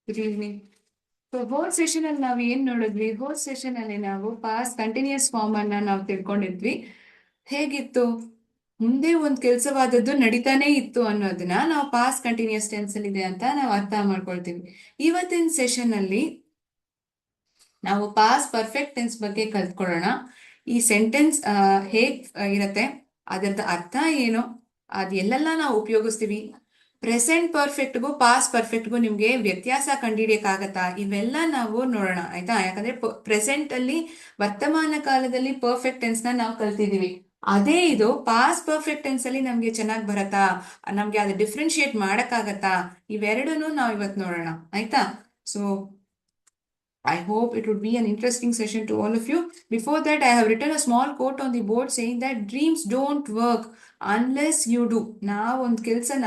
Good evening. So whole session ಅಲ್ಲಿ ನಾವು ಏನ್ ನೋಡಿದ್ವಿ? ಹೋಲ್ ಸೆಷನ್ ಅಲ್ಲಿ ನಾವು ಪಾಸ್ಟ್ ಕಂಟಿನ್ಯೂಸ್ ಫಾರ್ಮ್ ಅನ್ನ ನಾವು ತಿಳ್ಕೊಂಡಿದ್ವಿ. ಹೇಗಿತ್ತು? ಮುಂದೆ ಒಂದು ಕೆಲಸವಾದದ್ದು ನಡೀತಾನೆ ಇತ್ತು ಅನ್ನೋದನ್ನ ನಾವು ಪಾಸ್ಟ್ ಕಂಟಿನ್ಯೂಸ್ ಟೆನ್ಸ್ ಅಲ್ಲಿ ಇದೆ ಅಂತ ನಾವು ಅರ್ಥ ಮಾಡ್ಕೊಳ್ತೀವಿ. ಇವತ್ತಿನ ಸೆಷನ್ ಅಲ್ಲಿ ನಾವು ಪಾಸ್ಟ್ ಪರ್ಫೆಕ್ಟ್ ಟೆನ್ಸ್ ಬಗ್ಗೆ ಕಲ್ತ್ಕೊಳ್ಳೋಣ. ಈ ಸೆಂಟೆನ್ಸ್ ಹೇಗ್ ಇರತ್ತೆ, ಅದರದ ಅರ್ಥ ಏನು, ಅದ್ ಎಲ್ಲೆಲ್ಲ ನಾವು ಉಪಯೋಗಿಸ್ತೀವಿ, ಪ್ರೆಸೆಂಟ್ ಪರ್ಫೆಕ್ಟ್ಗೂ ಪಾಸ್ಟ್ ಪರ್ಫೆಕ್ಟ್ಗೂ ನಿಮ್ಗೆ ವ್ಯತ್ಯಾಸ ಕಂಡುಹಿಡಿಯಕ್ಕಾಗತ್ತಾ, ಇವೆಲ್ಲ ನಾವು ನೋಡೋಣ ಆಯ್ತಾ. ಯಾಕಂದ್ರೆ ಪ್ರೆಸೆಂಟ್ ಅಲ್ಲಿ ವರ್ತಮಾನ ಕಾಲದಲ್ಲಿ ಪರ್ಫೆಕ್ಟ್ ಟೆನ್ಸ್ ನ ನಾವು ಕಲ್ತಿದೀವಿ. ಅದೇ ಇದು ಪಾಸ್ಟ್ ಪರ್ಫೆಕ್ಟ್ ಟೆನ್ಸ್ ಅಲ್ಲಿ ನಮ್ಗೆ ಚೆನ್ನಾಗಿ ಬರತ್ತಾ, ನಮ್ಗೆ ಅದು ಡಿಫ್ರೆನ್ಶಿಯೇಟ್ ಮಾಡಕ್ಕಾಗತ್ತಾ, ಇವೆರಡನ್ನು ನಾವು ಇವತ್ತು ನೋಡೋಣ ಆಯ್ತಾ. So I hope it would be an interesting session to all of you. Before that, I have written a small quote on the board saying that dreams don't work unless you do. ನಾವು ಒಂದು ಕೆಲಸನ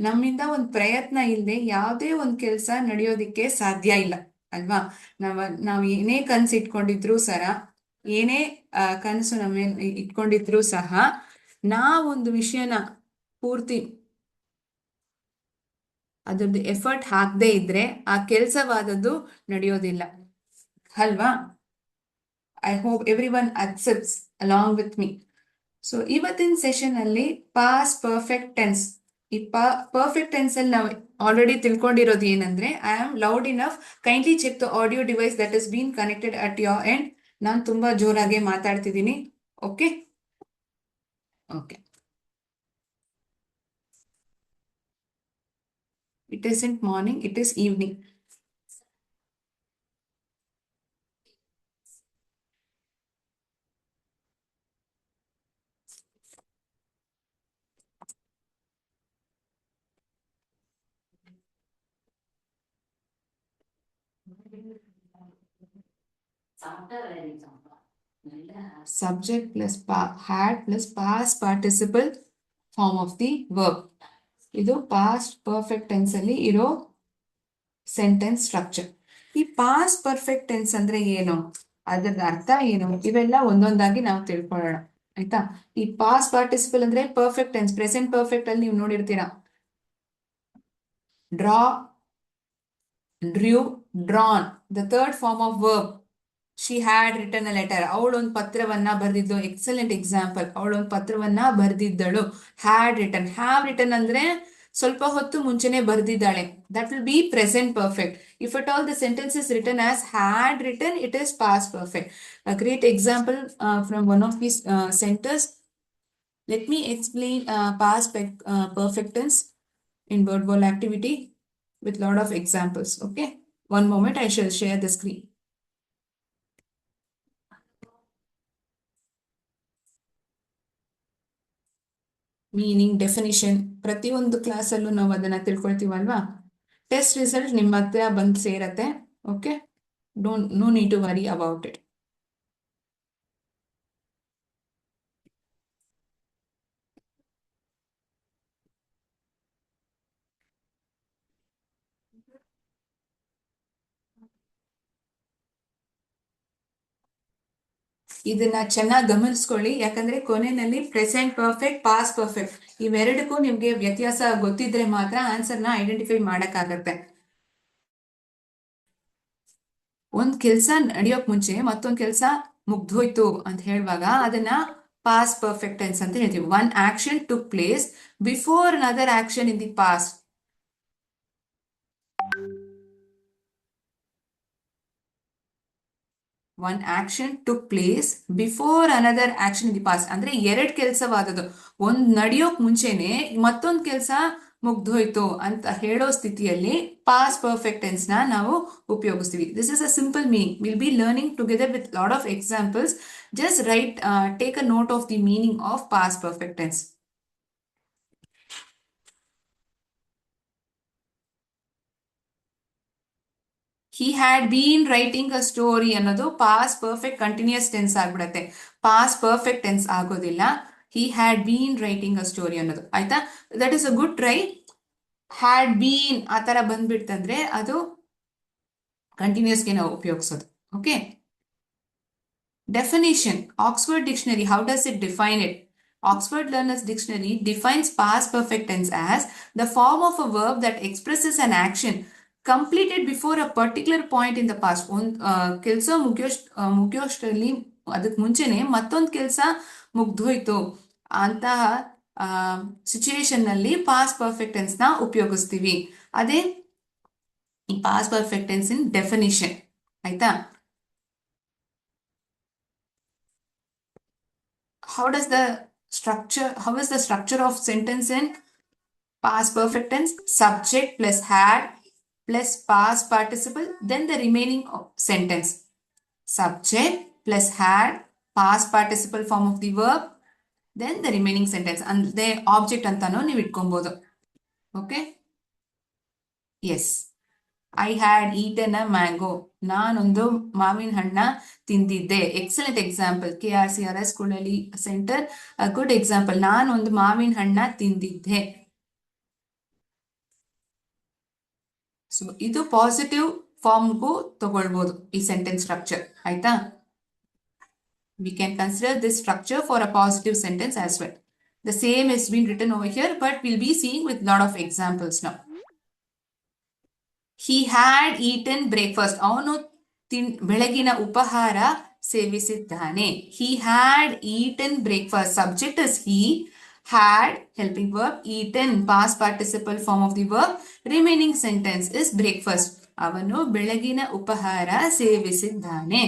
ನಮ್ಮಿಂದ ಒಂದು ಪ್ರಯತ್ನ ಇಲ್ಲದೆ ಯಾವುದೇ ಒಂದು ಕೆಲಸ ನಡೆಯೋದಿಕ್ಕೆ ಸಾಧ್ಯ ಇಲ್ಲ ಅಲ್ವಾ. ನಾವು ಏನೇ ಕನಸು ಇಟ್ಕೊಂಡಿದ್ರು ಏನೇ ಕನಸು ನಮ್ಮ ಇಟ್ಕೊಂಡಿದ್ರು ಸಹ ನಾವೊಂದು ವಿಷಯನ ಪೂರ್ತಿ ಅದ್ರದ್ದು ಎಫರ್ಟ್ ಹಾಕದೇ ಇದ್ರೆ ಆ ಕೆಲಸವಾದದ್ದು ನಡೆಯೋದಿಲ್ಲ ಅಲ್ವಾ. I hope everyone accepts along with me. So ಇವತ್ತಿನ ಸೆಷನ್ ಅಲ್ಲಿ ಪಾಸ್ಟ್ ಪರ್ಫೆಕ್ಟ್ ಟೆನ್ಸ್, ಈ ಪರ್ಫೆಕ್ಟ್ ಟೆನ್ಸ್ ಅಲ್ಲಿ ನಾವು ಆಲ್ರೆಡಿ ತಿಳ್ಕೊಂಡಿರೋದು ಏನಂದ್ರೆ, I am loud enough, kindly check the audio device that is been connected at your end. ನಾನು ತುಂಬಾ ಜೋರಾಗಿ ಮಾತಾಡ್ತಿದ್ದೀನಿ. Okay okay. It isn't morning, it is evening. Subject plus had plus past participle form of the verb. ಇದು past perfect tense ಅಲ್ಲಿ ಇರೋ sentence structure. ಈ past perfect tense ಅಂದ್ರೆ ಏನು, ಅದರ ಅರ್ಥ ಏನು, ಇವೆಲ್ಲ ಒಂದೊಂದಾಗಿ ನಾವು ತಿಳ್ಕೊಳ್ಳೋಣ ಆಯ್ತಾ. ಈ ಪಾಸ್ಟ್ ಪಾರ್ಟಿಸಿಪಲ್ ಅಂದ್ರೆ ಪರ್ಫೆಕ್ಟ್ ಟೆನ್ಸ್, ಪ್ರೆಸೆಂಟ್ ಪರ್ಫೆಕ್ಟ್ ಅಲ್ಲಿ ನೀವು ನೋಡಿರ್ತೀರಾ, draw, drew, drawn. The third form of verb, she had return a letter. ಅವಳೊಂದು ಪತ್ರವನ್ನ ಬರೆದಿದ್ದು, ಎಕ್ಸಲೆಂಟ್ ಎಕ್ಸಾಂಪಲ್. ಅವಳೊಂದು ಪತ್ರವನ್ನ ಬರೆದಿದ್ದಳು. ಹ್ಯಾಡ್ ರಿಟರ್ನ್, ಹ್ಯಾವ್ ರಿಟರ್ನ್ ಅಂದ್ರೆ ಸ್ವಲ್ಪ ಹೊತ್ತು ಮುಂಚೆನೆ ಬರೆದಿದ್ದಾಳೆ. That will be present perfect. If at all the sentence is return as had return, it is past perfect. A great example from one of these centers. Let me explain past perfect tense in word ball activity with lot of examples. Okay, one moment, I shall share the screen. Meaning, definition ಪ್ರತಿಯೊಂದು ಕ್ಲಾಸಲ್ಲೂ ನಾವು ಅದನ್ನ ತಿಳ್ಕೊಳ್ತೀವಲ್ವಾ. Test result ನಿಮ್ಮ ಹತ್ರ ಬಂದು ಸೇರತ್ತೆ. Okay, no need to worry about it. ಇದನ್ನ ಚೆನ್ನಾಗಿ ಗಮನಿಸ್ಕೊಳ್ಳಿ, ಯಾಕಂದ್ರೆ ಕೊನೆಯಲ್ಲಿ ಪ್ರೆಸೆಂಟ್ ಪರ್ಫೆಕ್ಟ್, ಪಾಸ್ಟ್ ಪರ್ಫೆಕ್ಟ್ ಇವೆರಡಕ್ಕೂ ನಿಮ್ಗೆ ವ್ಯತ್ಯಾಸ ಗೊತ್ತಿದ್ರೆ ಮಾತ್ರ ಆನ್ಸರ್ನ ಐಡೆಂಟಿಫೈ ಮಾಡಕ್ಕಾಗತ್ತೆ. ಒಂದ್ ಕೆಲ್ಸ ನಡೆಯೋಕ್ ಮುಂಚೆ ಮತ್ತೊಂದ್ ಕೆಲ್ಸ ಮುಗ್ದೋಯ್ತು ಅಂತ ಹೇಳುವಾಗ ಅದನ್ನ ಪಾಸ್ಟ್ ಪರ್ಫೆಕ್ಟ್ ಟೆನ್ಸ್ ಅಂತ ಹೇಳ್ತೀವಿ. One action took place before another action in the past. One action took place before another action in the past ಅಂದ್ರೆ ಎರಡ್ ಕೆಲಸವಾದದ್ದು. ಒಂದ್ ನಡೆಯೋಕ್ ಮುಂಚೆನೆ ಮತ್ತೊಂದ್ ಕೆಲಸ ಮುಗ್ದೋಯ್ತು ಅಂತ ಹೇಳೋ ಸ್ಥಿತಿಯಲ್ಲಿ ಪಾಸ್ಟ್ ಪರ್ಫೆಕ್ಟ್ ಟೆನ್ಸ್ ನ ನಾವು ಉಪಯೋಗಿಸ್ತೀವಿ. This is a simple meaning. Will be learning together with lot of examples. Just write, take a note of the meaning of past perfect tense. He had been writing a story ಅನ್ನೋದು past perfect continuous tense ಆಗ್ಬಿಡತ್ತೆ, past perfect tense ಆಗೋದಿಲ್ಲ. He had been writing a story ಅನ್ನೋದು ಆಯ್ತಾ. That is a good try. Had been ಆ ತರ ಬಂದ್ಬಿಡ್ತಂದ್ರೆ ಅದು ಕಂಟಿನ್ಯೂಸ್ಗೆ ನಾವು ಉಪಯೋಗಿಸೋದು. Okay, definition. Oxford dictionary, how does it define it? Oxford Learners Dictionary defines past perfect tense as the form of a verb that expresses an action completed before a particular point in the past. ಒಂದು ಕೆಲಸ ಮುಗಿಯೋಷ್ಟರಲ್ಲಿ ಅದಕ್ಕೆ ಮುಂಚೆನೆ ಮತ್ತೊಂದು ಕೆಲಸ ಮುಗ್ದೋಯ್ತು ಅಂತಹ situation ನಲ್ಲಿ past perfect tense ನ ಉಪಯೋಗಿಸ್ತೀವಿ. ಅದೇ ಈ ಪಾಸ್ಟ್ ಪರ್ಫೆಕ್ಟ್ ಟೆನ್ಸ್ ಇನ್ ಡೆಫಿನಿಷನ್. ಆಯ್ತಾ? how does the how is the structure of sentence in past perfect tense? Subject plus had plus past participle, then the remaining sentence. Subject plus had, past participle form of the verb, then the remaining sentence. And the object antano ನೀವು ಇಟ್ಕೊಬಹುದು. Okay? Yes. I had eaten a mango. ನಾನೊಂದು ಮಾವಿನ ಹಣ್ಣ ತಿಂದಿದ್ದೆ. Excellent example. KRCRS ಕುಳಲಿ centre good example. ನಾನೊಂದು ಮಾವಿನ ಹಣ್ಣ ತಿಂದಿದ್ದೆ. So ಇದು ಪಾಸಿಟಿವ್ ಫಾರ್ಮ್ಗೂ ತಗೊಳ್ಬಹುದು ಈ ಸೆಂಟೆನ್ಸ್ ಸ್ಟ್ರಕ್ಚರ್. ಆಯ್ತಾ? We can consider this structure for a positive sentence as well. The same has been written over here, but we'll be seeing with lot of examples now. He had eaten breakfast. ಅವನು ಬೆಳಗಿನ ಉಪಹಾರ ಸೇವಿಸಿದ್ದಾನೆ. He had eaten breakfast. Subject is he. Had, helping verb. Eaten, past participle form of the verb. Remaining sentence is breakfast. ಅವನು ಬೆಳಗಿನ ಉಪಹಾರ ಸೇವಿಸಿದ್ದಾನೆ.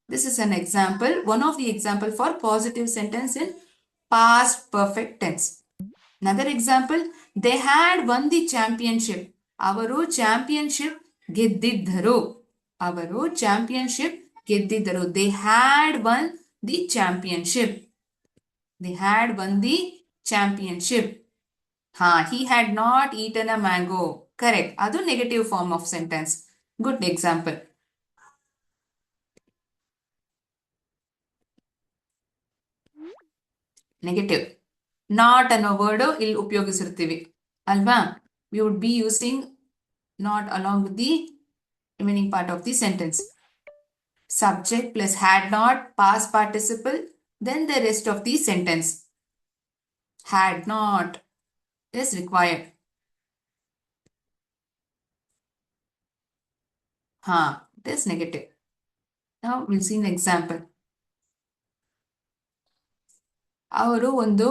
This is an example, one of the example for positive sentence in past perfect tense. Another example, they had won the championship. ಅವರು championship ಗೆದ್ದಿದ್ದರು. ಅವರು championship ಗೆದ್ದಿದ್ದರು. They had won the championship. They had won the championship. He had not eaten a mango. Correct. ಅದು negative form of sentence. Good example. Negative. Not ಅನ್ನೋ word ಇಲ್ಲಿ ಉಪಯೋಗಿಸಿರ್ತೀವಿ ಅಲ್ವಾ? We would be using not along with the remaining part of the sentence. Subject plus had not, past participle, then the rest of the sentence. Had not is required. It is negative. Now we'll see an example. ಅವರು ಒಂದು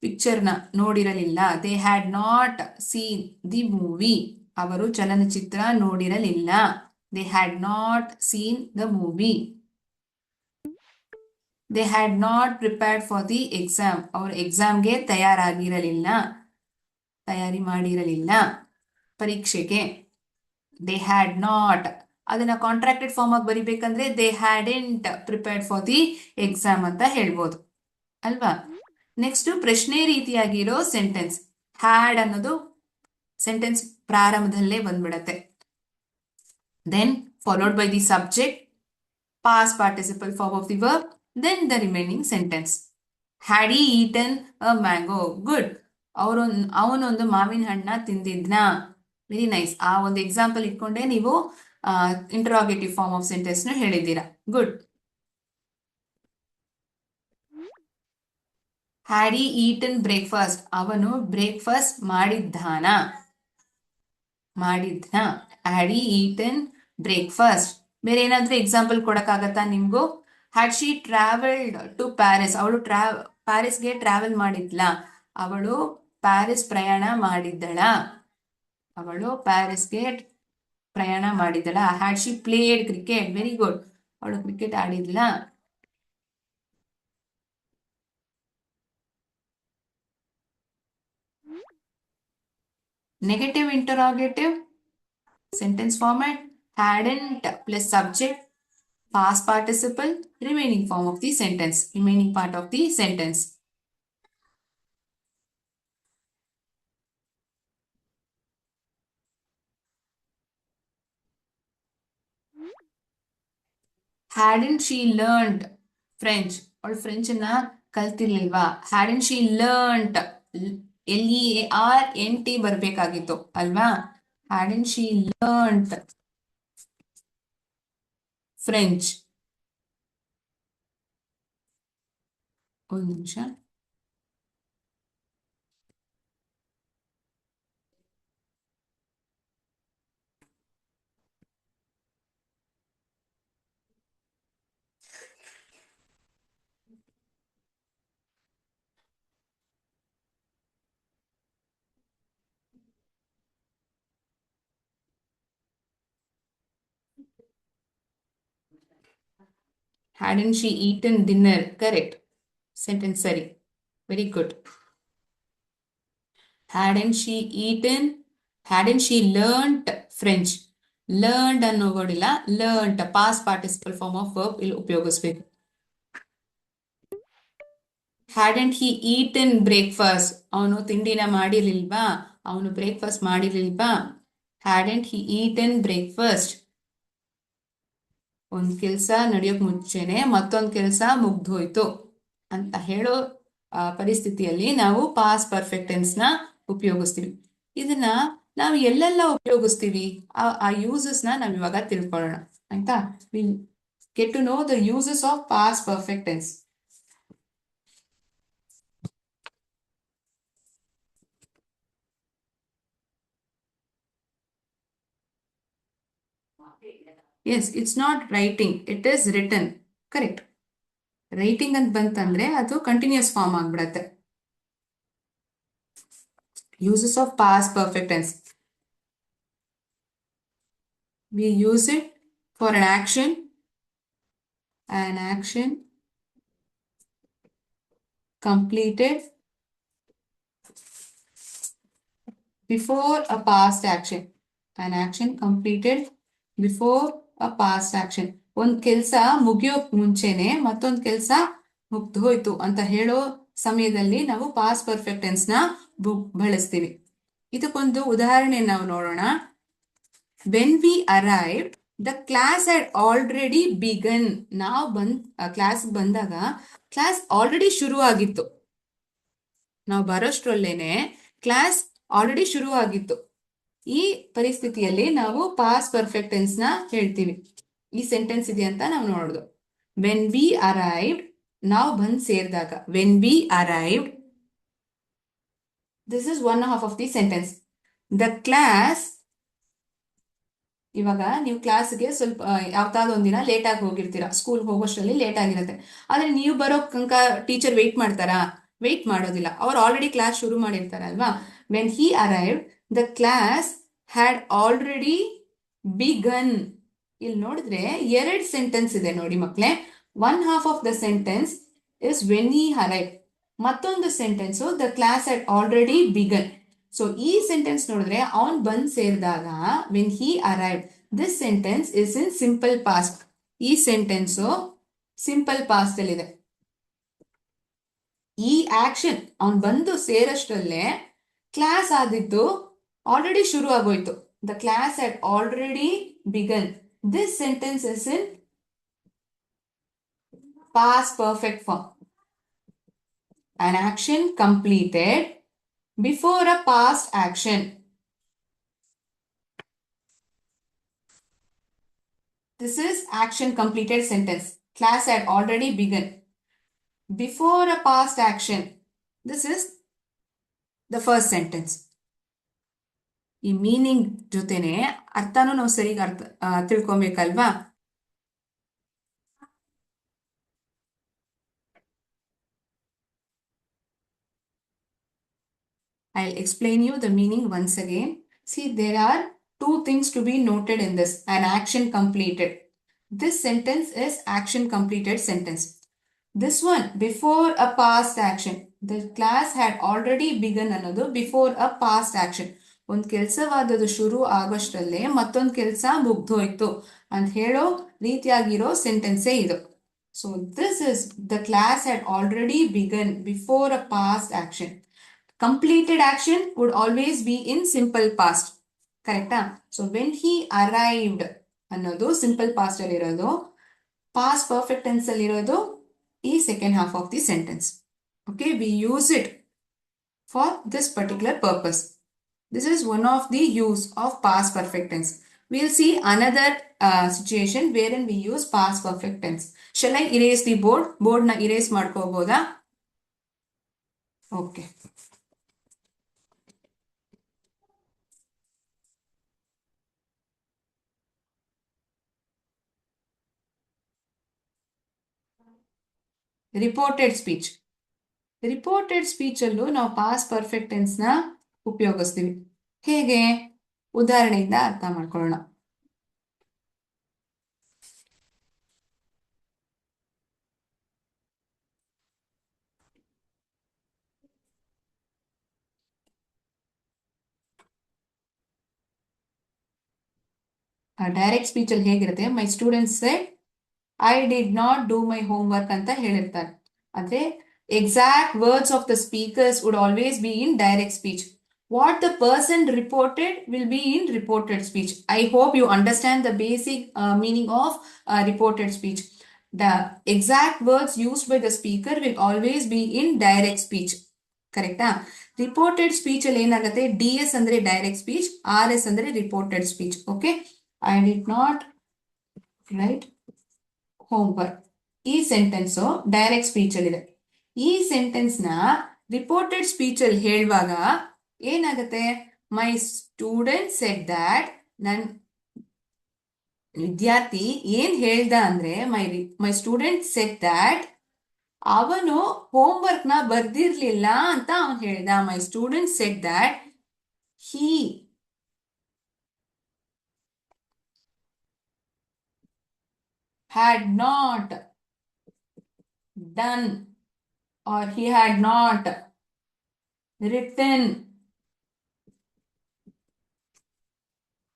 ಪಿಕ್ಚರ್ನ ನೋಡಿರಲಿಲ್ಲ. They had not seen the movie. ಅವರು ಚಲನಚಿತ್ರ ನೋಡಿರಲಿಲ್ಲ. They had not seen the movie. They had not prepared for the exam. ಅವರು ಎಕ್ಸಾಮ್ಗೆ ತಯಾರಿ ಮಾಡಿರಲಿಲ್ಲ ಪರೀಕ್ಷೆಗೆ. ದೇ ಹ್ಯಾಡ್ ನಾಟ್, ಅದನ್ನ ಕಾಂಟ್ರಾಕ್ಟೆಡ್ ಫಾರ್ಮ್ ಆಗಿ ಬರಿಬೇಕಂದ್ರೆ they hadn't prepared for the exam ಅಂತ ಹೇಳ್ಬೋದು ಅಲ್ವಾ? ನೆಕ್ಸ್ಟ್ ಪ್ರಶ್ನೆ ರೀತಿಯಾಗಿರೋ ಸೆಂಟೆನ್ಸ್. ಹ್ಯಾಡ್ ಅನ್ನೋದು ಸೆಂಟೆನ್ಸ್ ಪ್ರಾರಂಭದಲ್ಲೇ ಬಂದ್ಬಿಡತ್ತೆ. Then followed by the subject, past participle form of the verb, then the remaining sentence. Had he eaten a mango. Good. ಅವನೊಂದು ಮಾವಿನ ಹಣ್ಣ ತಿಂದಿದ್ನಾ. Very nice. ಆ ಒಂದು ಎಕ್ಸಾಂಪಲ್ ಇಟ್ಕೊಂಡೆ ನೀವು ಇಂಟರಾಗೇಟಿವ್ ಫಾರ್ಮ್ ಆಫ್ ಸೆಂಟೆನ್ಸ್ ನ ಹೇಳಿದ್ದೀರಾ. Good. Had he eaten breakfast. ಅವನು ಬ್ರೇಕ್ಫಾಸ್ಟ್ ಮಾಡಿದ್ನ. Had he eaten breakfast. ಬೇರೆ ಏನಾದ್ರೂ ಎಕ್ಸಾಂಪಲ್ ಕೊಡಕ್ಕಾಗತ್ತಾ ನಿಮ್ಗೂ? Had she travelled to Paris. ಅವಳು ಪ್ಯಾರಿಸ್ಗೆ ಟ್ರಾವೆಲ್ ಮಾಡಿದ್ಲ. ಅವಳು ಪ್ಯಾರಿಸ್ ಪ್ರಯಾಣ ಮಾಡಿದ್ದಳ. Had she played cricket. Very good. ಅವಳು ಕ್ರಿಕೆಟ್ ಆಡಿದ್ಲ. Negative interrogative sentence format. Hadn't plus subject, past participle, remaining form of the sentence, remaining part of the sentence. Hadn't she learned French? ಅವಳು French ಅನ್ನ ಕಲ್ತಿರ್ಲಿಲ್ವಾ? Hadn't she learnt, LEARNT ಬರ್ಬೇಕಾಗಿತ್ತು ಅಲ್ವಾ? Hadn't she learnt French? ಒಂದು ನಿಮಿಷ. Hadn't she eaten dinner? Correct. Sentence ಸರಿ. Very good. Hadn't she eaten? Hadn't she learnt French? Learned ಅನ್ನೋ word ಇಲ್ಲ, learnt past participle form of verb ಇಲ್ಲಿ ಉಪಯೋಗಿಸ್ಬೇಕು. Hadn't he eaten breakfast? ಅವನು ತಿಂಡಿನ ಮಾಡಿರ್ಲಿಲ್ವಾ? ಅವನು breakfast ಮಾಡಿರ್ಲಿಲ್ವಾ? Hadn't he eaten breakfast? ಒಂದ್ ಕೆಲ್ಸ ನಡೆಯೋಕ್ ಮುಂಚೆನೆ ಮತ್ತೊಂದ್ ಕೆಲ್ಸ ಮುಗ್ದೋಯ್ತು ಅಂತ ಹೇಳೋ ಪರಿಸ್ಥಿತಿಯಲ್ಲಿ ನಾವು ಪಾಸ್ಟ್ ಪರ್ಫೆಕ್ಟ್ ಟೆನ್ಸ್ ನ ಉಪಯೋಗಿಸ್ತೀವಿ. ಇದನ್ನ ನಾವು ಎಲ್ಲೆಲ್ಲ ಉಪಯೋಗಿಸ್ತೀವಿ, ಆ ಯೂಸಸ್ ನ ನಾವ್ ಇವಾಗ ತಿಳ್ಕೊಳ್ಳೋಣ ಆಯ್ತಾ. Will get to know the uses of past perfect tense. Yes, it's not writing, it is written. Correct. Writing ಅಂತ ಬಂತಂದ್ರೆ ಅದು ಕಂಟಿನ್ಯೂಸ್ ಫಾರ್ಮ್ ಆಗ್ಬಿಡತ್ತೆ. Uses of past perfect tense. We use it for an action completed before a past action. An action completed before a past action. ಒಂದ್ ಕೆಲ್ಸ ಮುಗಿಯೋಕ್ ಮುಂಚೆನೆ ಮತ್ತೊಂದ್ ಕೆಲ್ಸ ಮುಗ್ದೋಯ್ತು ಅಂತ ಹೇಳೋ ಸಮಯದಲ್ಲಿ ನಾವು ಪಾಸ್ಟ್ ಪರ್ಫೆಕ್ಟ್ ಟೆನ್ಸ್ ನ ಬಳಸ್ತೀವಿ. ಇದಕ್ಕೊಂದು ಉದಾಹರಣೆ ನಾವು ನೋಡೋಣ. When we arrived, the class had already begun. ನಾವು ಕ್ಲಾಸ್ ಬಂದಾಗ ಕ್ಲಾಸ್ ಆಲ್ರೆಡಿ ಶುರು ಆಗಿತ್ತು. ನಾವು ಬರೋಷ್ಟ್ರಲ್ಲೇನೆ ಕ್ಲಾಸ್ ಆಲ್ರೆಡಿ ಶುರು ಆಗಿತ್ತು. ಈ ಪರಿಸ್ಥಿತಿಯಲ್ಲಿ ನಾವು ಪಾಸ್ಟ್ ಪರ್ಫೆಕ್ಟ್ ಟೆನ್ಸ್ ನ ಹೇಳ್ತೀವಿ. ಈ ಸೆಂಟೆನ್ಸ್ ಇದೆ ಅಂತ ನಾವು ನೋಡೋದು. ವೆನ್ ವಿ ಅರೈವ್ಡ್, ನಾವು ಬಂದ್ ಸೇರಿದಾಗ. When we arrived, this is one half of the sentence. The class, ಇವಾಗ ನೀವು ಕ್ಲಾಸ್ಗೆ ಸ್ವಲ್ಪ ಯಾವ್ದಾದ್ರು ಒಂದಿನ ಲೇಟ್ ಆಗಿ ಹೋಗಿರ್ತೀರಾ, ಸ್ಕೂಲ್ ಹೋಗೋಷ್ಟರಲ್ಲಿ ಲೇಟ್ ಆಗಿರುತ್ತೆ. ಆದ್ರೆ ನೀವು ಬರೋ ತನಕ ಟೀಚರ್ ವೆಯ್ಟ್ ಮಾಡ್ತಾರಾ? ವೆಯ್ಟ್ ಮಾಡೋದಿಲ್ಲ, ಅವ್ರು ಆಲ್ರೆಡಿ ಕ್ಲಾಸ್ ಶುರು ಮಾಡಿರ್ತಾರಲ್ವಾ. When he arrived, the class had already begun. ಇಲ್ಲಿ ನೋಡಿದ್ರೆ ಎರಡ್ ಸೆಂಟೆನ್ಸ್ ಇದೆ ನೋಡಿ ಮಕ್ಳೇ. One half of the sentence is when he arrived, ಮತ್ತೊಂದು sentence the class had already begun. So ಈ ಸೆಂಟೆನ್ಸ್ ನೋಡಿದ್ರೆ ಅವನ್ ಬಂದ್ ಸೇರಿದಾಗ when he arrived, this sentence is in simple past. ಈ ಸೆಂಟೆನ್ಸ್ ಸಿಂಪಲ್ ಪಾಸ್ಟ್ ಅಲ್ಲಿ ಇದೆ. ಈ ಆಕ್ಷನ್ ಅವನ್ ಬಂದು ಸೇರಷ್ಟರಲ್ಲೇ ಕ್ಲಾಸ್ ಆದಿದ್ದು ಆಲ್ರೆಡಿ ಶುರು ಆಗೋಯ್ತು. The class had already begun. This sentence is in past perfect form. An action completed before a past action. This is action completed sentence. Class had already begun. Before a past action. This is the first sentence. ಈ meaning ಜೊತೆನೆ ಅರ್ಥನೂ ನಾವು ಸರಿಯಾಗಿ ತಿಳ್ಕೊಬೇಕಲ್ವಾ. I'll explain you the meaning once again. See, there are two things to be noted in this. An action completed. This sentence is action completed sentence. This one, before a past action. The class had already begun ಅನ್ನೋದು before a past action. ಒಂದ್ ಕೆಲ್ಸವಾದದ್ದು ಶುರು ಆಗೋಷ್ಟರಲ್ಲೇ ಮತ್ತೊಂದ್ ಕೆಲ್ಸ ಮುಗ್ದೋಯ್ತು ಅಂತ ಹೇಳೋ ರೀತಿಯಾಗಿರೋ ಸೆಂಟೆನ್ಸೇ ಇದು. So this is the class had already begun before a past action. Completed action would always be in simple past. Correct? So when he arrived ಅನ್ನೋದು simple past ಅಲ್ಲಿ ಇರೋದು, past perfect tense ಅಲ್ಲಿ ಇರೋದು ಈ second half of the sentence. Okay, we use it for this particular purpose. This is one of the use of past perfect tense. We'll see another situation wherein we use past perfect tense. Shall I erase the board? Board na erase ಮಾಡ್ಕೋಬೋದಾ? Okay. Reported speech. Reported speech ಅಲ್ಲೂ ನಾವು past perfect tense ನ ಉಪಯೋಗಿಸ್ತೀವಿ. ಹೇಗೆ? ಉದಾಹರಣೆಯಿಂದ ಅರ್ಥ ಮಾಡ್ಕೊಳ್ಳೋಣ. Direct speech ಅಲ್ಲಿ ಹೇಗಿರುತ್ತೆ, my students said I did not do my homework ಅಂತ ಹೇಳಿರ್ತಾರೆ. ಆದ್ರೆ exact words of the speakers would always be in direct speech. What the person reported will be in reported speech. I hope you understand the basic meaning of reported speech. The exact words used by the speaker will always be in direct speech. ಕರೆಕ್ಟಾ? Reported speech ಅಲ್ಲಿ ಏನಾಗುತ್ತೆ, D S ಅಂದ್ರೆ direct speech, R S ಅಂದ್ರೆ reported speech. Okay, I did not right homework ಈ sentence direct speech ಅಲ್ಲಿ ಇದೆ. ಈ sentence ನ ರಿಪೋರ್ಟೆಡ್ ಸ್ಪೀಚ್ ಅಲ್ಲಿ ಹೇಳುವಾಗ ಏನಾಗುತ್ತೆ, ಮೈ ಸ್ಟೂಡೆಂಟ್ ಸೆಡ್ ದ್ಯಾಟ್, ನನ್ ವಿದ್ಯಾರ್ಥಿ ಏನ್ ಹೇಳ್ದ ಅಂದ್ರೆ ಮೈ ಸ್ಟೂಡೆಂಟ್ ಸೆಡ್ ದ್ಯಾಟ್ ಅವನು ಹೋಮ್ವರ್ಕ್ ನ ಬರ್ದಿರ್ಲಿಲ್ಲ ಅಂತ ಅವನು ಹೇಳ್ದ. My student shed that he had not done or he had not written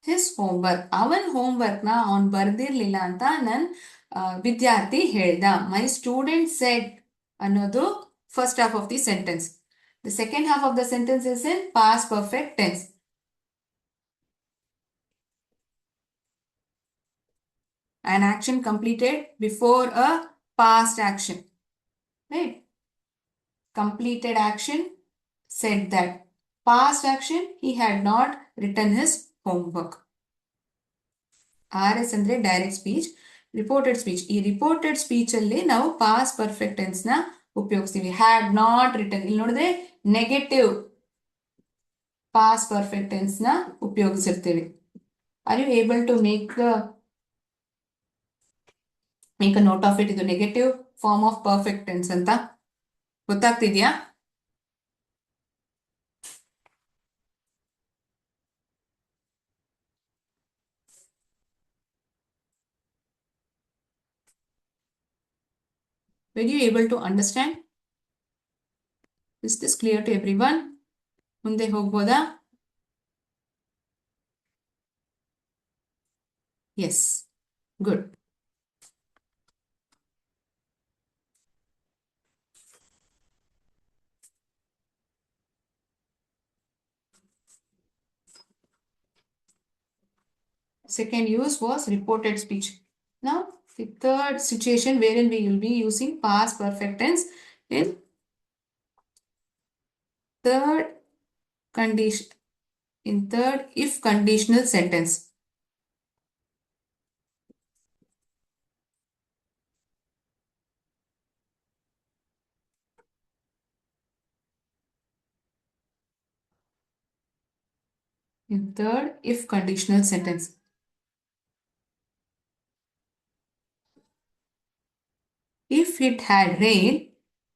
his homework. ಅವನ್ ಹೋಮ್ವರ್ಕ್ ನ ಅವನ್ ಬರ್ದಿರ್ಲಿಲ್ಲ ಅಂತ ನನ್ ವಿದ್ಯಾರ್ಥಿ ಹೇಳ್ದ. ಮೈ ಸ್ಟೂಡೆಂಟ್ ಸೆಡ್ ಅನ್ನೋದು first half of the sentence. The second half of the sentence is in past perfect tense. An action completed before a past action. Right? Completed action said that. Past action, he had not written his homework. R S ಅಂದ್ರೆ direct speech, reported speech. ಈ reported speech ಅಲ್ಲಿ ನಾವು past perfect tense ನ ಉಪಯೋಗಿಸ್ತೀವಿ. Had not return, ಇಲ್ಲಿ ನೋಡಿದ್ರೆ negative past perfect tense ನ ಉಪಯೋಗಿಸಿರ್ತೀವಿ. Are you able to make a note of it? ಇದು negative form of perfect tense ಅಂತ ಗೊತ್ತಾಗ್ತಿದ್ಯಾ? Were you able to understand? Is this clear to everyone? ಮುಂದೆ ಹೋಗ್ಬೋದಾ? Yes, good. Second use was reported speech. Now, the third situation wherein we will be using past perfect tense in third condition, in third if conditional sentence. In third if conditional sentence. If it had rained,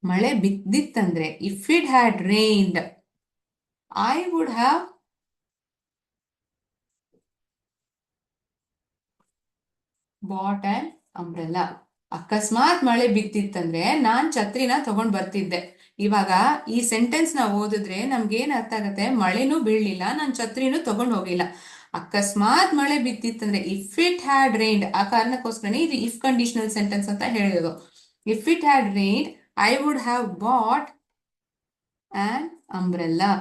ಮಳೆ ಬಿದ್ದಿತ್ತಂದ್ರೆ, if it had rained, I would have bought an umbrella. ಅಕಸ್ಮಾತ್ ಮಳೆ ಬಿದ್ದಿತ್ತಂದ್ರೆ ನಾನ್ ಛತ್ರಿನ ತಗೊಂಡ್ ಬರ್ತಿದ್ದೆ. ಇವಾಗ ಈ sentence ನ ಓದಿದ್ರೆ ನಮ್ಗೆ ಏನ್ ಅರ್ಥ ಆಗತ್ತೆ, ಮಳೆನೂ ಬೀಳ್ಲಿಲ್ಲ, ನಾನ್ ಛತ್ರಿನೂ ತಗೊಂಡ್ ಹೋಗಿಲ್ಲ. ಅಕಸ್ಮಾತ್ ಮಳೆ ಬಿದ್ದಿತ್ತಂದ್ರೆ ಇಫ್ ಇಟ್ ಹ್ಯಾಡ್ ರೈನ್ಡ್, ಆ ಕಾರಣಕ್ಕೋಸ್ಕರನೇ ಇದು ಇಫ್ ಕಂಡೀಷನಲ್ ಸೆಂಟೆನ್ಸ್ ಅಂತ ಹೇಳೋದು. If it had rained I would have bought on umbrella.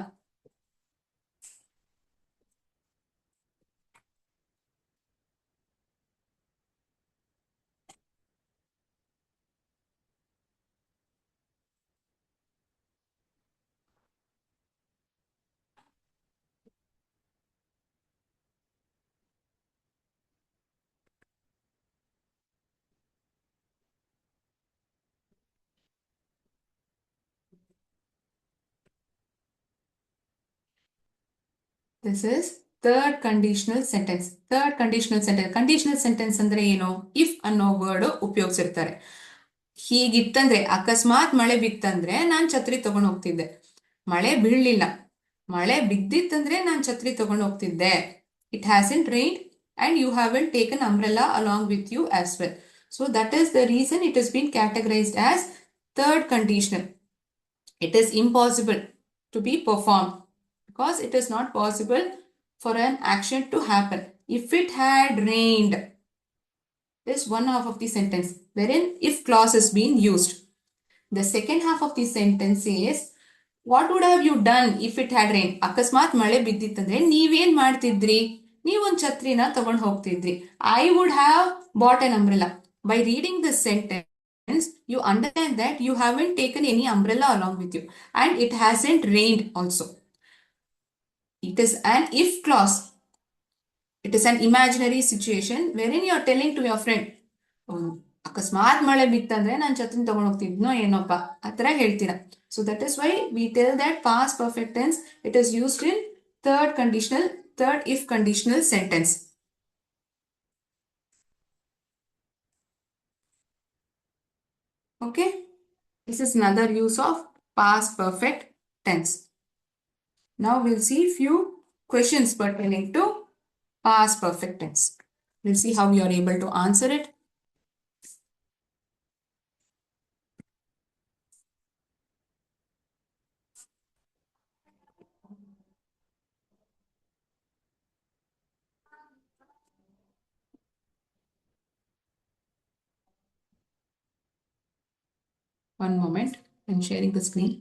This is third conditional sentence. Third conditional sentence. Conditional sentence ಅಂದ್ರೆ ಏನು? ಇಫ್ ಅನ್ನೋ ವರ್ಡ್ ಉಪಯೋಗಿಸಿರ್ತಾರೆ. ಹೀಗಿತ್ತಂದ್ರೆ, ಅಕಸ್ಮಾತ್ ಮಳೆ ಬಿತ್ತಂದ್ರೆ ನಾನ್ ಛತ್ರಿ ತಗೊಂಡ್ ಹೋಗ್ತಿದ್ದೆ. ಮಳೆ ಬೀಳ್ಲಿಲ್ಲ, ಮಳೆ ಬಿದ್ದಿತ್ತಂದ್ರೆ ನಾನ್ ಛತ್ರಿ ತಗೊಂಡ್ ಹೋಗ್ತಿದ್ದೆ. It hasn't rained and you haven't taken umbrella along with you as well. So that is the reason it has been categorized as third conditional. It is impossible to be performed because it is not possible for an action to happen. If it had rained is one half of the sentence wherein if clause is being used. The second half of the sentence is what would have you done if it had rain? ಅಕಸ್ಮಾತ್ ಮಳೆ ಬಿದ್ದಿತ್ತಂದ್ರೆ ನೀವೇನ್ ಮಾಡ್ತಿದ್ರಿ? ನೀವೊಂದು ಛತ್ರಿನ ತಗೊಂಡು ಹೋಗ್ತಿದ್ರಿ. I would have bought an umbrella. By reading this sentence, you understand that you haven't taken any umbrella along with you and it hasn't rained also. It is an if clause. It is an imaginary situation wherein you are telling to your friend, ಅಕಸ್ಮಾತ್ ಮಳೆ ಬಿತ್ತಂದ್ರೆ ನಾನು ಛತ್ರಿನ ತಗೊಂಡು ಹೋಗ್ತಿದ್ನೋ ಏನೋಪ್ಪ ಆ ಥರ ಹೇಳ್ತೀರಾ. So that is why we tell that past perfect tense, it is used in third if conditional sentence. Okay, this is another use of past perfect tense. Now we'll see few questions pertaining to past perfect tense. We'll see how you are able to answer it. One moment, I'm sharing the screen.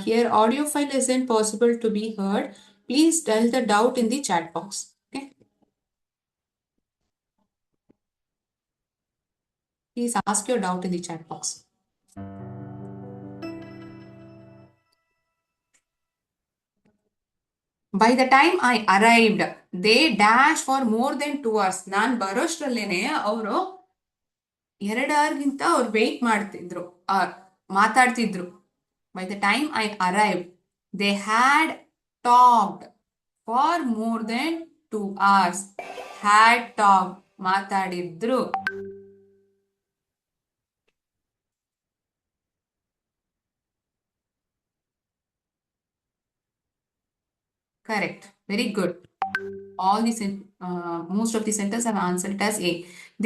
Here audio file isn't possible to be heard. Please tell the doubt in the chat box. Okay. Please ask your doubt in the chat box. By the time I arrived, they dashed for more than 2 hours. ನಾನು ಬರೋಷ್ಟ್ರಲ್ಲೇನೆ ಅವರು 2 ಅವರ್ಗಿಂತ ಅವ್ರು wait ಮಾಡ್ತಿದ್ರು, ಮಾತಾಡ್ತಿದ್ರು. By the time I arrived, they had talked for more than 2 hours. Had talked, ಮಾತಾಡಿದ್ರು. Correct. Very good. All these, most of the sentences have answered it as A.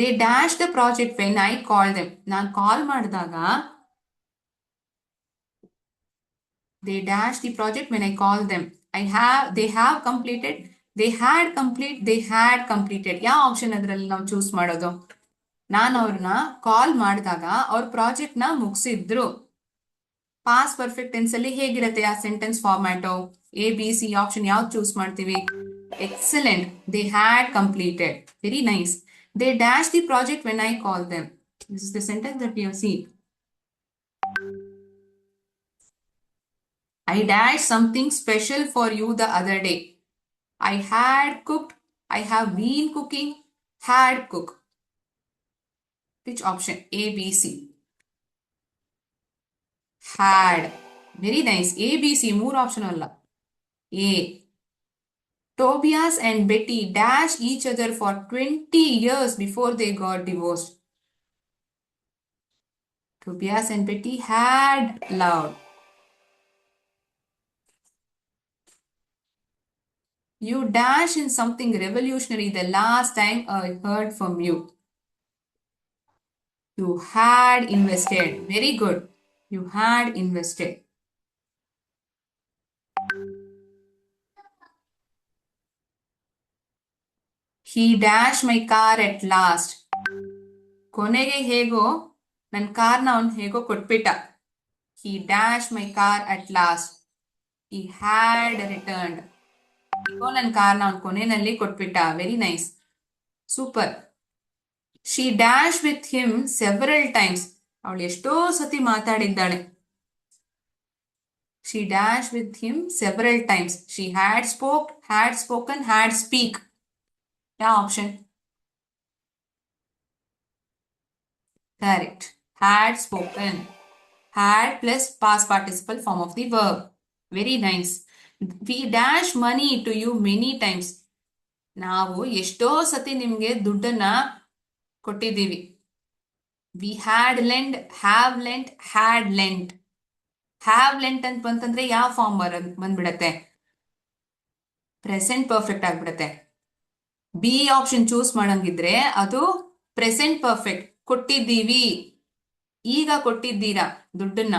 They dashed the project when I called them. ನಾನು ಕಾಲ್ ಮಾಡಿದಾಗ they dashed the project when I called them. They had completed. ಯಾವ option ಅದರಲ್ಲಿ ನಾವು choose ಮಾಡೋದು? ನಾನು ಅವ್ರನ್ನ ಕಾಲ್ ಮಾಡಿದಾಗ ಅವ್ರ ಪ್ರಾಜೆಕ್ಟ್ ನ ಮುಗಿಸಿದ್ರು. ಪಾಸ್ಟ್ ಪರ್ಫೆಕ್ಟ್ ಟೆನ್ಸ್ ಅಲ್ಲಿ ಹೇಗಿರುತ್ತೆ ಆ sentence format? A B C option ಯಾವ್ದು ಚೂಸ್ ಮಾಡ್ತೀವಿ? Excellent. They had completed. Very nice. They dash the project when I call them. This is the sentence that U C. I dashed something special for you the other day. I had cooked. I have been cooking. Had cook. Which option? A, B, C. Had. Very nice. A, B, C. More option alla. A. Tobias and Betty dashed each other for 20 years before they got divorced. Tobias and Betty had loved. You dash in something revolutionary the last time I heard from you. You had invested. Very good. You had invested. He dashed my car at last. ಕೊನೆಗೆ ಹೇಗೋ ನನ್ನ ಕಾರ್ನ ಅವನು ಹೇಗೋ ಕೊಟ್ಬಿಟ್ಟ. He dashed my car at last. He had returned. ಹೇಗೋ ನನ್ನ ಕಾರ್ನ ಅವನು ಕೊನೆಯಲ್ಲಿ ಕೊಟ್ಬಿಟ್ಟ. Very nice. Super. She dashed with him several times. ಅವಳು ಎಷ್ಟೋ ಸತಿ ಮಾತಾಡಿದ್ದಾಳೆ. She dashed with him several times. She had spoken, had speak. Yeah, option. Correct. Had spoken. Had plus past participle form of the verb. Very nice. We dash money to you many times. ನಾವು ಎಷ್ಟೋ ಸತಿ ನಿಮ್ಗೆ ದುಡ್ಡನ್ನ ಕೊಟ್ಟಿದ್ದೀವಿ. We had lend, have lent, had lent. Have lent ಅಂತ ಬಂತಂದ್ರೆ ಯಾವ form ಬಂದ್ಬಿಡತ್ತೆ? Present perfect ಆಗ್ಬಿಡತ್ತೆ. ಬಿ ಆಪ್ಷನ್ ಚೂಸ್ ಮಾಡಂಗಿದ್ರೆ ಅದು ಪ್ರೆಸೆಂಟ್ ಪರ್ಫೆಕ್ಟ್. ಕೊಟ್ಟಿದ್ದೀವಿ, ಈಗ ಕೊಟ್ಟಿದ್ದೀರಾ ದುಡ್ಡನ್ನ.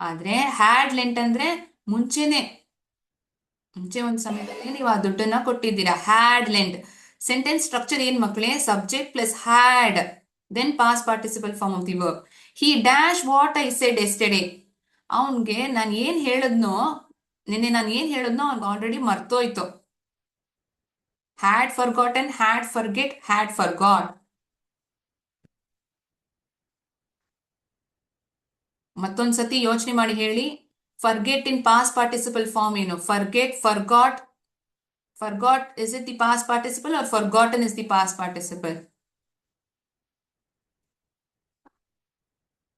ಆದ್ರೆ ಹ್ಯಾಡ್ ಲೆಂಟ್ ಅಂದ್ರೆ ಮುಂಚೆ ಒಂದು ಸಮಯದಲ್ಲಿ ನೀವು ಆ ದುಡ್ಡನ್ನ ಕೊಟ್ಟಿದ್ದೀರಾ. Had lent. ಸೆಂಟೆನ್ಸ್ ಸ್ಟ್ರಕ್ಚರ್ ಏನ್ ಮಕ್ಕಳೇ? Subject plus had, then past participle form of the verb. He dash what I said yesterday. ಅವನ್ಗೆ ನಾನು ಏನ್ ಹೇಳದ್ನೋ, ನಿನ್ನೆ ನಾನು ಏನ್ ಹೇಳದ್ನೋ ಅವ್ನಿಗೆ ಆಲ್ರೆಡಿ ಮರ್ತೋಯ್ತು. Had forgotten, had forget, had forgot. ಮತ್ತೊಂದ್ಸತಿ ಯೋಚನೆ ಮಾಡಿ ಹೇಳಿ. Forget in past participle form ಏನು? Forget, forgot. Forgot, is it the past participle or forgotten is the past participle?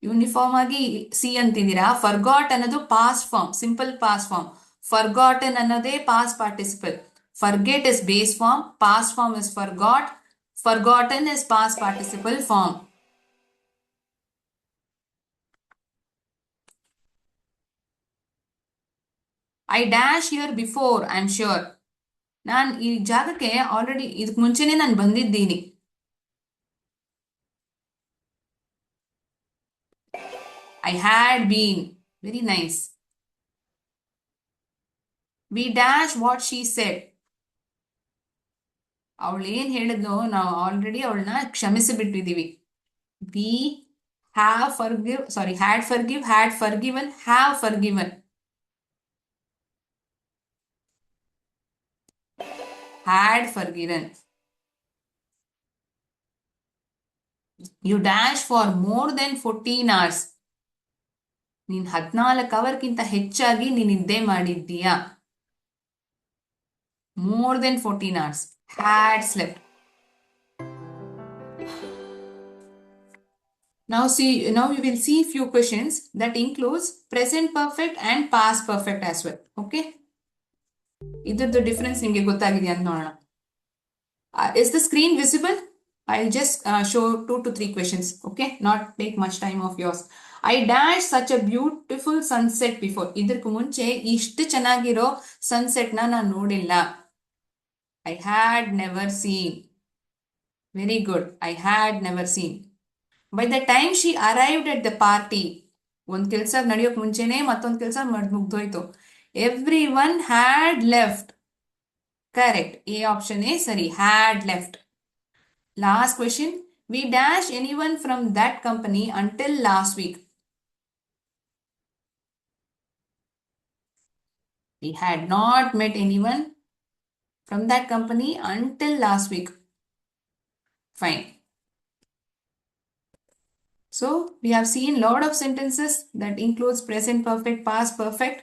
Uniform ಆಗಿ ಸಿ ಅಂತಿದ್ದೀರಾ. ಫರ್ಗಾಟ್ ಅನ್ನೋದು past form, simple past form. Forgotten ಅನ್ನೋದೇ past participle. Forget is base form, past form is forgot, forgotten is past participle form. I dash here before, I am sure. ನಾನು ಈ ಜಾಗಕ್ಕೆ already ಇದಕ್ಕೆ ಮುಂಚೆನೆ ನಾನು ಬಂದಿದ್ದೀನಿ. I had been. Very nice. We dash what she said. ಅವಳು ಏನ್ ಹೇಳಿದ್ನೋ ನಾವು ಆಲ್ರೆಡಿ ಅವಳನ್ನ ಕ್ಷಮಿಸಿ ಬಿಟ್ಟಿದೀವಿ. We have forgive, sorry, had forgive, had forgiven, have forgiven. Had forgiven. You dash for more than 14 hours. ನೀನ್ 14 ಅವರ್ಗಿಂತ ಹೆಚ್ಚಾಗಿ ನೀನ್ ನಿದ್ದೆ ಮಾಡಿದ್ದೀಯಾ? More than 14 hours. Had slept. Now we will see few questions that includes present perfect and past perfect as well. Okay? ಇದ್ರದ್ದು difference ನಿಮ್ಗೆ ಗೊತ್ತಾಗಿದೆಯಾ ಅಂತ ನೋಡೋಣ. Is the screen visible? I'll just show 2 to 3 questions. Okay? Not take much time of yours. I dashed such a beautiful sunset before. ಇದಕ್ಕೆ ಮುಂಚೆ ಇಷ್ಟು ಚೆನ್ನಾಗಿರೋ sunset ನಾನು ನೋಡಿಲ್ಲ. I had never seen. Very good. I had never seen. By the time she arrived at the party, ಒಂದ್ ಕೆಲ್ಸ ನಡೆಯೋಕ್ ಮುಂಚೆನೆ ಮತ್ತೊಂದ್ ಕೆಲ್ಸ ಮುಗ್ದೋಯ್ತು. Everyone had left. Correct. A option is sorry. Had left. Last question. We dash anyone from that company until last week. We had not met anyone from that company until last week. Fine. So we have seen lot of sentences that includes present perfect, past perfect.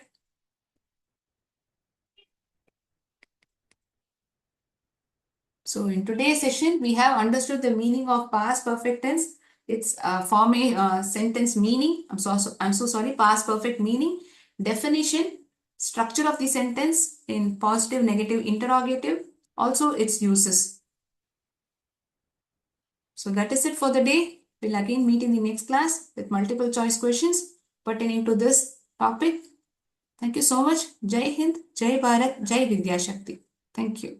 So in today's session, we have understood the meaning of past perfect tense. Its sentence meaning. I'm so sorry. Past perfect meaning, definition, structure of the sentence in positive, negative, interrogative. Also its uses. So that is it for the day. We'll again meet in the next class with multiple choice questions pertaining to this topic. Thank you so much. Jai Hind, Jai Bharat, Jai Vidya Shakti. Thank you.